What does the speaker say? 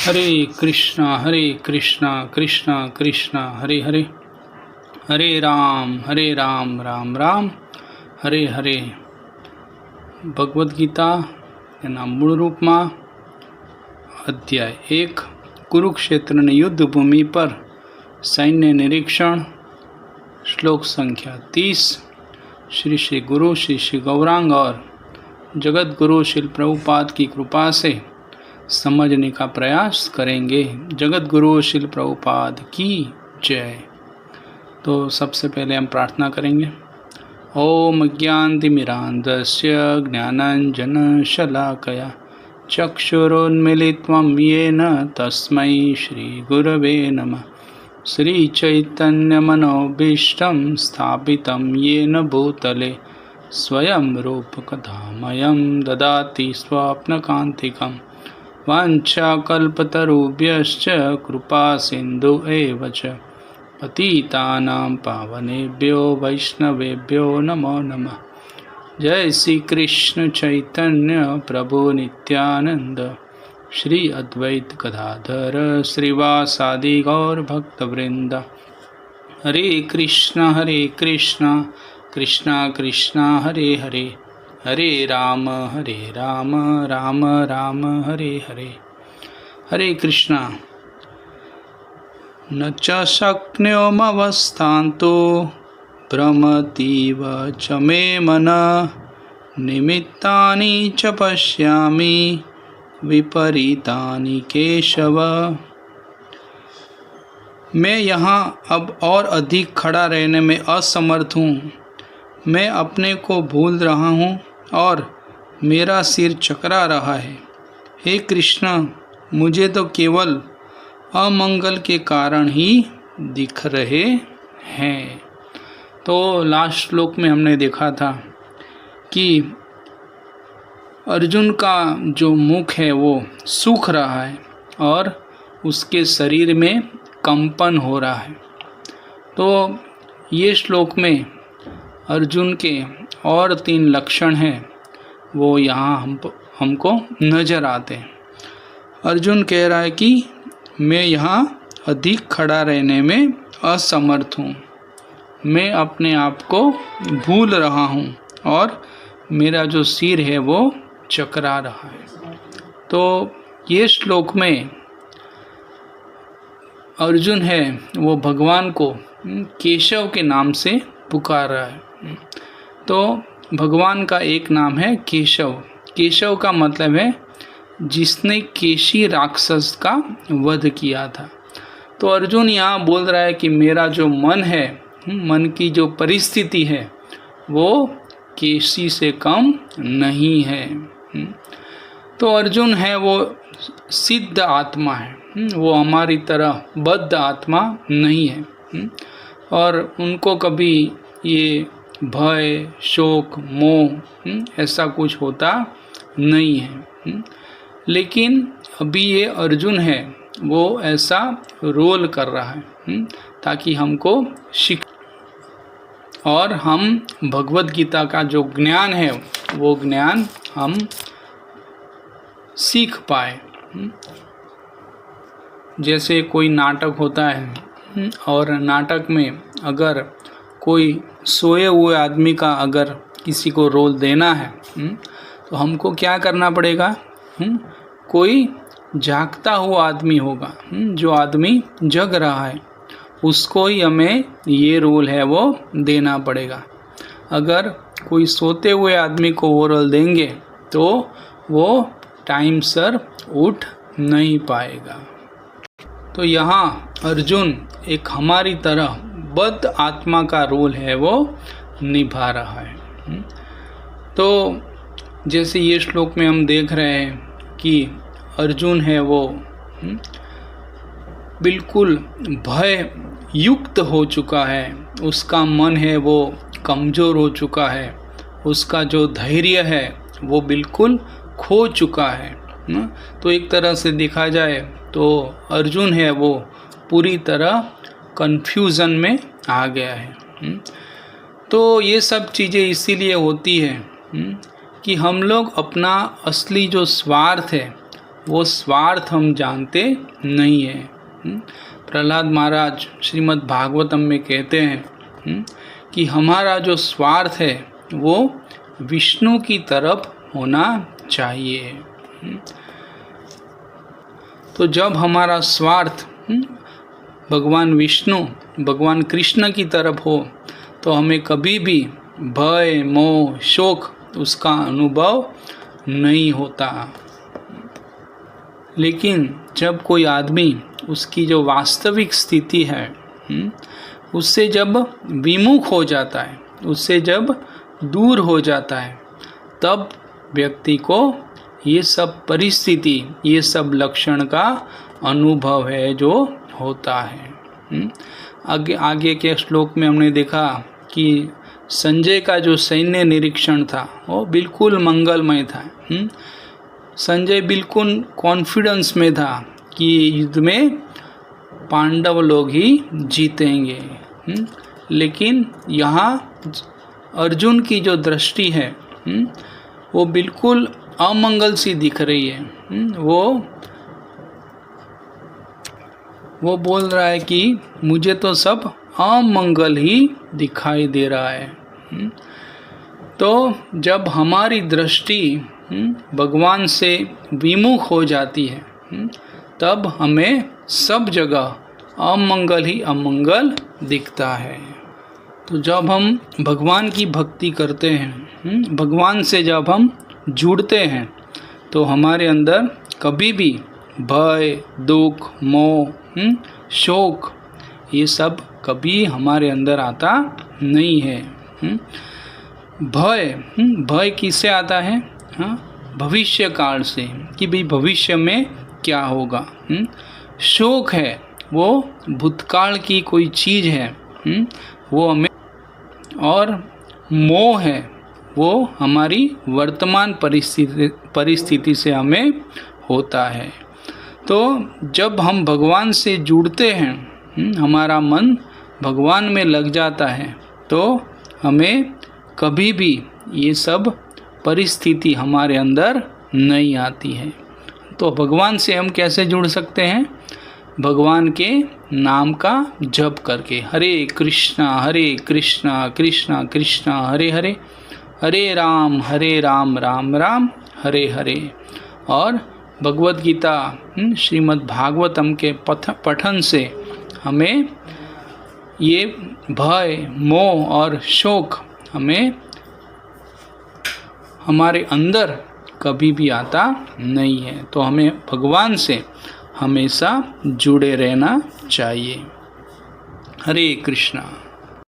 हरे कृष्णा कृष्णा कृष्णा हरे हरे, हरे राम राम राम हरे हरे। भगवद गीता એના મૂળ રૂપમાં અધ્યાય 1 कुरुक्षेत्रની युद्ध भूमि पर सैन्य निरीक्षण। श्लोक संख्या 30। श्री श्री गुरु श्री श्री गौरांग और जगत गुरु श्री प्रभुपाद की कृपा से समझने का प्रयास करेंगे। जगत गुरु श्री प्रभुपाद की जय। तो सबसे पहले हम प्रार्थना करेंगे। ओम ज्ञानतिमिरान्धस्य ज्ञानाञ्जनशलाकया चक्षुरुन्मीलितं येन तस्मै श्रीगुरवे नमः। श्रीचैतन्यमनोभीष्टं स्थापितं येन भूतले स्वयं रूपकथामयं ददाति स्वप्नकान्तिकं। वाञ्छाकल्पतरुभ्यश्च कृपा सिन्धु एव च पतितानां पावनेभ्यो वैष्णवेभ्यो नमो नमः। जय श्री कृष्ण चैतन्य प्रभु नित्यानंद श्री अद्वैत गदाधर श्रीवासादि गौर भक्तवृंद। हरे कृष्णा कृष्णा कृष्णा हरे हरे, हरे राम राम राम हरे हरे। हरे कृष्णा। न च शक्नोमवस्थान्तु भ्रमतीव च मे मनः, निमित्तानि च पश्यामि विपरीतानि केशव। मैं यहाँ अब और अधिक खड़ा रहने में असमर्थ हूँ। मैं अपने को भूल रहा हूँ और मेरा सिर चकरा रहा है। हे कृष्ण, मुझे तो केवल अमंगल के कारण ही दिख रहे हैं। तो लास्ट श्लोक में हमने देखा था कि अर्जुन का जो मुख है वो सूख रहा है और उसके शरीर में कंपन हो रहा है। तो ये श्लोक में अर्जुन के और 3 लक्षण हैं, वो यहाँ हमको नज़र आते हैं। अर्जुन कह रहा है कि मैं यहाँ अधिक खड़ा रहने में असमर्थ हूँ। मैं अपने आप को भूल रहा हूँ और मेरा जो सिर है वो चकरा रहा है। तो ये श्लोक में अर्जुन है वो भगवान को केशव के नाम से पुकार रहा है। तो भगवान का एक नाम है केशव। केशव का मतलब है जिसने केशी राक्षस का वध किया था। तो अर्जुन यहाँ बोल रहा है कि मेरा जो मन है, मन की जो परिस्थिति है वो केशी से कम नहीं है। तो अर्जुन है वो सिद्ध आत्मा है, वो हमारी तरह बद्ध आत्मा नहीं है और उनको कभी ये भय शोक मोह ऐसा कुछ होता नहीं है। लेकिन अभी ये अर्जुन है वो ऐसा रोल कर रहा है ताकि हमको और हम भगवद गीता का जो ज्ञान है वो ज्ञान हम सीख पाए। जैसे कोई नाटक होता है और नाटक में अगर कोई सोए हुए आदमी का अगर किसी को रोल देना है तो हमको क्या करना पड़ेगा? कोई जागता हुआ आदमी होगा, जो आदमी जग रहा है उसको ही हमें ये रोल है वो देना पड़ेगा। अगर कोई सोते हुए आदमी को वो रोल देंगे तो वो टाइम सर उठ नहीं पाएगा। तो यहाँ अर्जुन एक हमारी तरह बद्ध आत्मा का रोल है वो निभा रहा है। तो जैसे ये श्लोक में हम देख रहे हैं कि अर्जुन है वो बिल्कुल भय युक्त हो चुका है, उसका मन है वो कमज़ोर हो चुका है, उसका जो धैर्य है वो बिल्कुल खो चुका है। तो एक तरह से देखा जाए तो अर्जुन है वो पूरी तरह कन्फ्यूज़न में आ गया है। तो ये सब चीज़ें इसीलिए होती है कि हम लोग अपना असली जो स्वार्थ है वो स्वार्थ हम जानते नहीं है। प्रहलाद महाराज श्रीमद् भागवतम में कहते हैं कि हमारा जो स्वार्थ है वो विष्णु की तरफ होना चाहिए। तो जब हमारा स्वार्थ भगवान विष्णु, भगवान कृष्ण की तरफ हो तो हमें कभी भी भय, मोह, शोक उसका अनुभव नहीं होता। लेकिन जब कोई आदमी उसकी जो वास्तविक स्थिति है उससे जब विमुख हो जाता है, उससे जब दूर हो जाता है, तब व्यक्ति को ये सब परिस्थिति, ये सब लक्षण का अनुभव है जो होता है। आगे के श्लोक में हमने देखा कि संजय का जो सैन्य निरीक्षण था वो बिल्कुल मंगलमय था। संजय बिल्कुल कॉन्फिडेंस में था कि युद्ध में पांडव लोग ही जीतेंगे। लेकिन यहाँ अर्जुन की जो दृष्टि है वो बिल्कुल अमंगल सी दिख रही है। वो बोल रहा है कि मुझे तो सब अमंगल ही दिखाई दे रहा है। तो जब हमारी दृष्टि भगवान से विमुख हो जाती है तब हमें सब जगह अमंगल ही अमंगल दिखता है। तो जब हम भगवान की भक्ति करते हैं, भगवान से जब हम जुड़ते हैं तो हमारे अंदर कभी भी भय, दुख, मोह, शोक ये सब कभी हमारे अंदर आता नहीं है। भय किससे आता है? भविष्य काल से कि भाई भविष्य में क्या होगा। शोक है वो भूतकाल की कोई चीज़ है वो हमें, और मोह है वो हमारी वर्तमान परिस्थिति से हमें होता है। तो जब हम भगवान से जुड़ते हैं, हमारा मन भगवान में लग जाता है तो हमें कभी भी ये सब परिस्थिति हमारे अंदर नहीं आती है। तो भगवान से हम कैसे जुड़ सकते हैं? भगवान के नाम का जप करके, हरे कृष्णा कृष्णा कृष्णा हरे हरे, हरे राम राम राम हरे हरे। और भगवद गीता, श्रीमद् भागवतम के पठन से हमें ये भय, मोह और शोक हमें हमारे अंदर कभी भी आता नहीं है। तो हमें भगवान से हमेशा जुड़े रहना चाहिए। हरे कृष्णा।